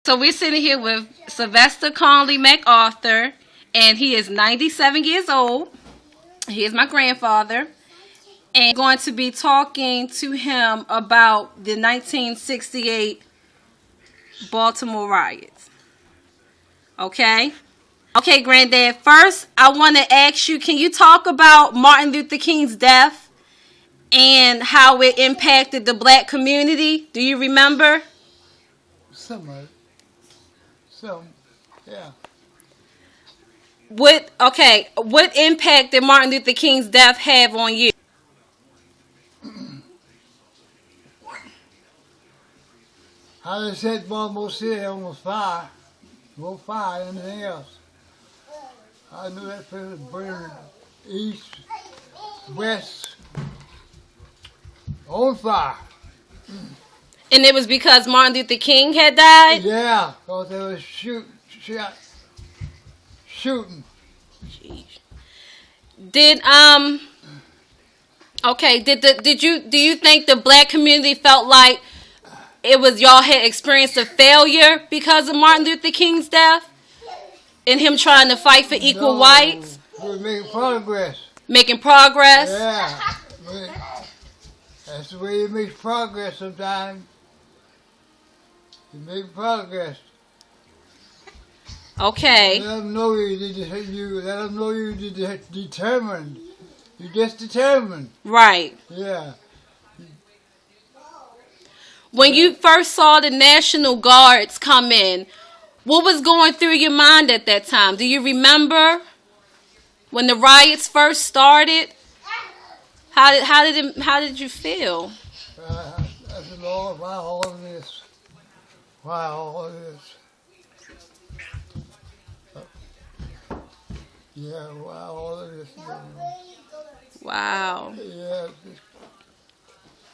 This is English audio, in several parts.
So we're sitting here with Sylvester McArthur, and he is 97 years old. He is my grandfather. And I'm going to be talking to him about the 1968 Baltimore riots. Okay? Okay, Granddad. First, I want to ask you, can you talk about Martin Luther King's death and how it impacted the black community? Do you remember? Some of it. Some, yeah. What impact did Martin Luther King's death have on you? How they set Baltimore City on fire. More fire than anything else. I knew that place was burning east, west, on fire. And it was because Martin Luther King had died? Yeah, because they was shooting. Jeez. Do you think the black community felt like it was y'all had experienced a failure because of Martin Luther King's death? And him trying to fight for equal rights? We were making progress. Making progress? Yeah. That's the way you make progress sometimes. You make progress. Okay. Let them know you're determined. You're just determined. Right. Yeah. When you first saw the National Guards come in, what was going through your mind at that time? Do you remember when the riots first started? How did you feel? I said, Lord, why all of this? Why all of this? Yeah, why all of this? Wow. Yeah,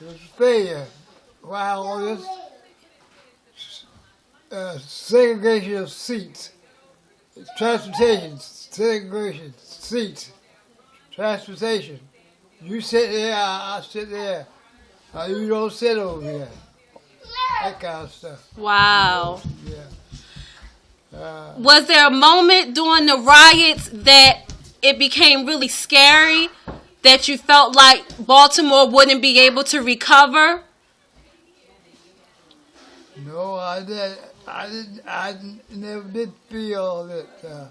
it was a failure. Why all this? Segregation of seats, transportation, segregation, seats, transportation. You sit there, I sit there. You don't sit over here. That kind of stuff. Wow. Yeah. Was there a moment during the riots that it became really scary, that you felt like Baltimore wouldn't be able to recover? No, I never did feel that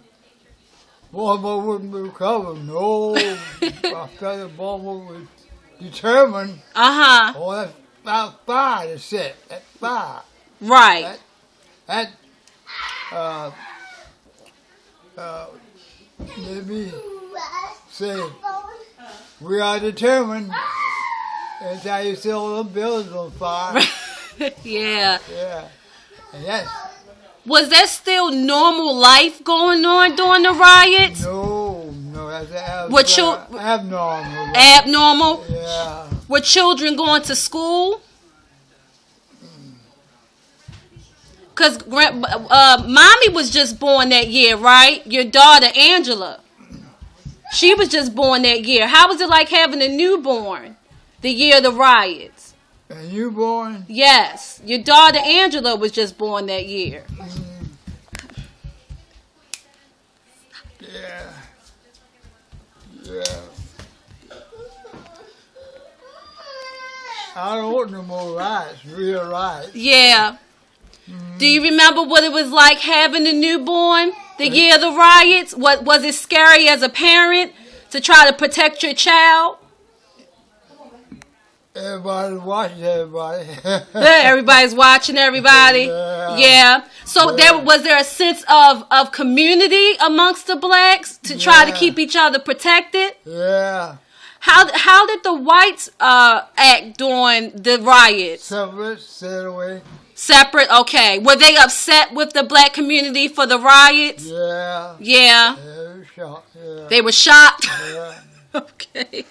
Baltimore wouldn't recover. No, I felt that Baltimore was determined. Oh, that's about fire to set. That fire. Right. Let me say, we are determined until you see all the buildings on fire. Yeah. Yeah. And yes. Was there still normal life going on during the riots? No, that's abnormal. Abnormal? Yeah. Were children going to school? Because Mommy was just born that year, right? Your daughter, Angela. She was just born that year. How was it like having a newborn the year of the riots? A newborn? Yes. Your daughter, Angela, was just born that year. Yeah. I don't want no more riots, real riots. Yeah. Do you remember what it was like having a newborn the year of the riots? Was it scary as a parent to try to protect your child? Everybody's watching everybody. Everybody's watching everybody. Yeah. So was there a sense of community amongst the blacks to try to keep each other protected? Yeah. How did the whites act during the riots? Separate, stayed away. Separate, okay. Were they upset with the black community for the riots? Yeah. Yeah. They were shocked. Yeah. They were shocked? Yeah. Okay.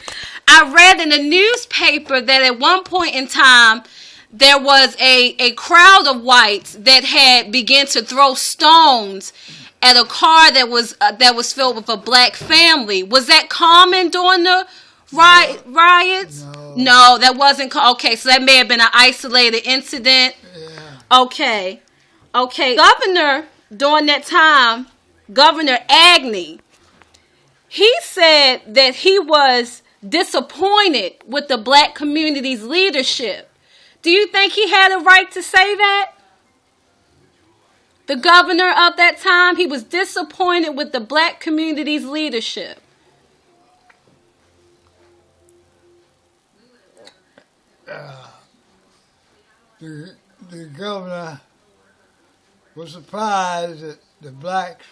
I read in the newspaper that at one point in time, there was a crowd of whites that had begun to throw stones at a car that was filled with a black family. Was that common during the riots? No, that wasn't. Okay, so that may have been an isolated incident. Yeah. Okay. Okay, governor during that time, Governor Agnew, he said that he was disappointed with the black community's leadership. Do you think he had a right to say that? The governor of that time, he was disappointed with the black community's leadership. The governor was surprised that the blacks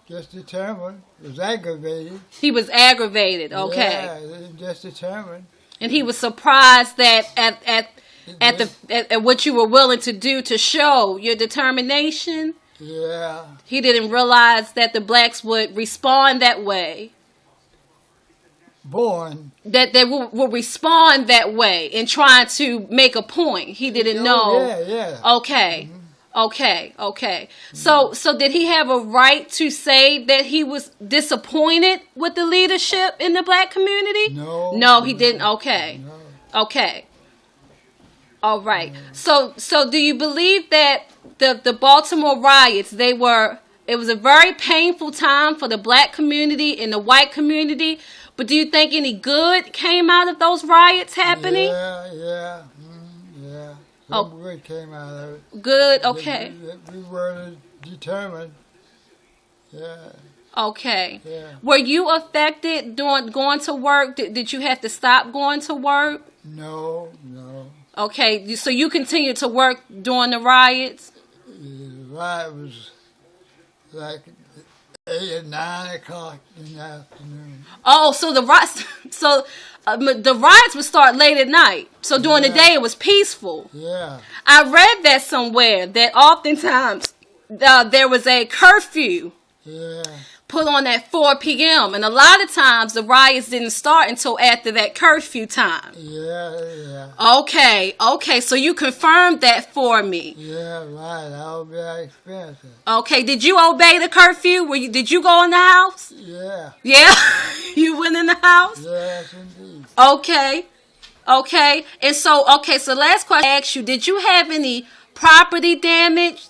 just determined, was aggravated. He was aggravated, okay. Yeah, just determined. And he was surprised that at what you were willing to do to show your determination. Yeah. He didn't realize that the blacks would respond that way. That they will respond that way in trying to make a point. He didn't know. Yeah. Okay. Mm-hmm. Okay. So did he have a right to say that he was disappointed with the leadership in the black community? No, he didn't. Okay. No. Okay. All right. So do you believe that the Baltimore riots, it was a very painful time for the black community and the white community, but do you think any good came out of those riots happening? Yeah. Some good came out of it. Good, okay. We were determined. Yeah. Okay. Yeah. Were you affected during going to work? Did you have to stop going to work? No. Okay, so you continued to work during the riots? The riot was like 8 or 9 o'clock in the afternoon. Oh, so the riots would start late at night. So during the day it was peaceful. Yeah. I read that somewhere that oftentimes there was a curfew put on at 4 p.m. And a lot of times the riots didn't start until after that curfew time. Yeah. Okay. So you confirmed that for me. Yeah, right. I'll be expensive. Okay. Did you obey the curfew? Did you go in the house? Yeah. Yeah? You went in the house? Yes, indeed. Okay. And so last question I asked you, did you have any property damage?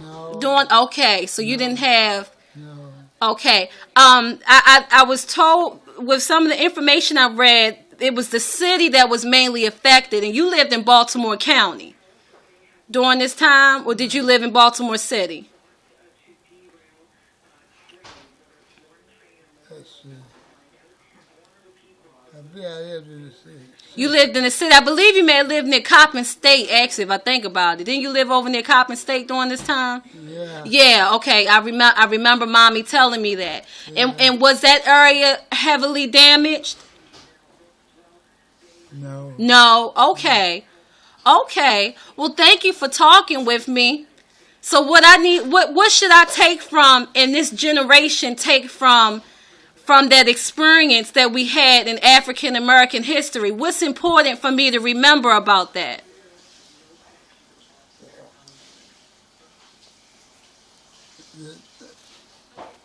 No. Okay, so you didn't have... No. Okay. I was told with some of the information I read, it was the city that was mainly affected, and you lived in Baltimore County during this time, or did you live in Baltimore City? Let's see. I lived in the city. You lived in the city. I believe you may have lived near Coppin State, actually, if I think about it. Didn't you live over near Coppin State during this time? Yeah. Yeah, okay. I remember Mommy telling me that. Yeah. And was that area heavily damaged? No. Okay. Well, thank you for talking with me. So what should I take from, in this generation, from that experience that we had in African American history? What's important for me to remember about that?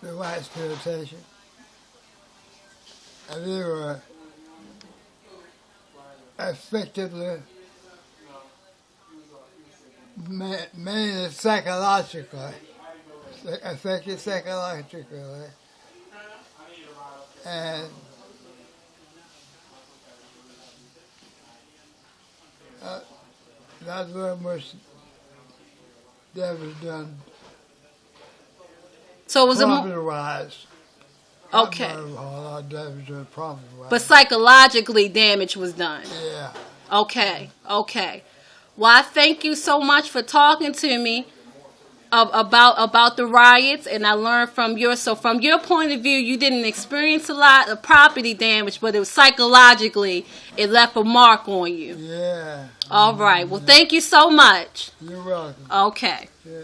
The white exploitation. And they were effectively, mainly psychologically, affected psychologically. And not very much damage done. So it was property-wise. Okay. Not a lot of damage done property-wise. But psychologically, damage was done. Yeah. Okay. Well, I thank you so much for talking to me about the riots, and I learned from your point of view, you didn't experience a lot of property damage, but it was psychologically, it left a mark on you. Yeah. All right. Well, thank you so much. You're welcome. Okay. Yeah.